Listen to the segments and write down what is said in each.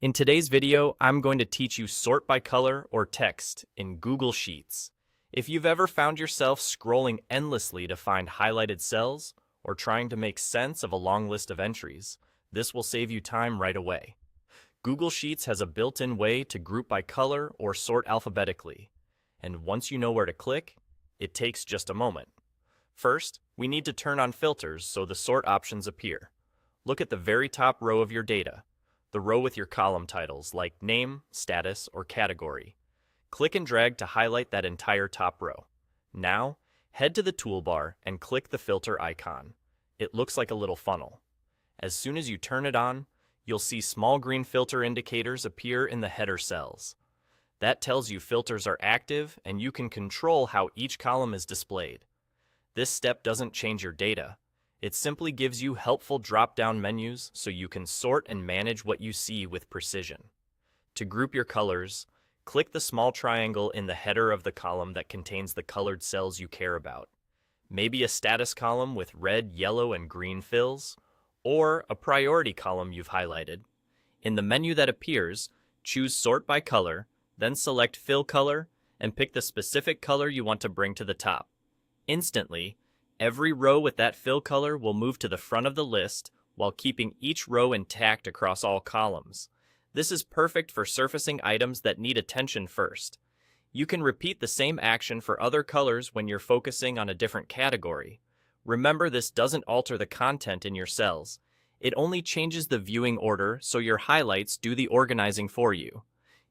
In today's video, I'm going to teach you sort by color or text in Google Sheets. If you've ever found yourself scrolling endlessly to find highlighted cells or trying to make sense of a long list of entries, this will save you time right away. Google Sheets has a built-in way to group by color or sort alphabetically, and once you know where to click, it takes just a moment. First, we need to turn on filters so the sort options appear. Look at the very top row of your data, the row with your column titles like name, status, or category. Click and drag to highlight that entire top row. Now, head to the toolbar and click the filter icon. It looks like a little funnel. As soon as you turn it on, you'll see small green filter indicators appear in the header cells. That tells you filters are active and you can control how each column is displayed. This step doesn't change your data. It simply gives you helpful drop-down menus so you can sort and manage what you see with precision. To group your colors, click the small triangle in the header of the column that contains the colored cells you care about. Maybe a status column with red, yellow, and green fills, or a priority column you've highlighted. In the menu that appears, choose Sort by Color, then select Fill Color, and pick the specific color you want to bring to the top. Instantly, every row with that fill color will move to the front of the list while keeping each row intact across all columns. This is perfect for surfacing items that need attention first. You can repeat the same action for other colors when you're focusing on a different category. Remember, this doesn't alter the content in your cells. It only changes the viewing order so your highlights do the organizing for you.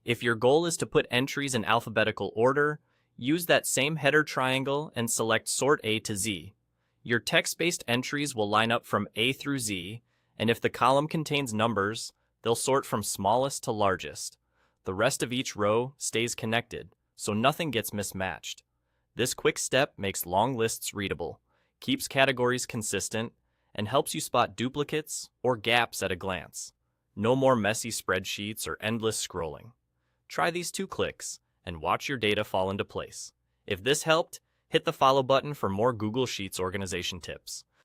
If your goal is to put entries in alphabetical order, use that same header triangle and select Sort A to Z. Your text-based entries will line up from A through Z, and if the column contains numbers, they'll sort from smallest to largest. The rest of each row stays connected, so nothing gets mismatched. This quick step makes long lists readable, keeps categories consistent, and helps you spot duplicates or gaps at a glance. No more messy spreadsheets or endless scrolling. Try these 2 clicks and watch your data fall into place. If this helped, hit the follow button for more Google Sheets organization tips.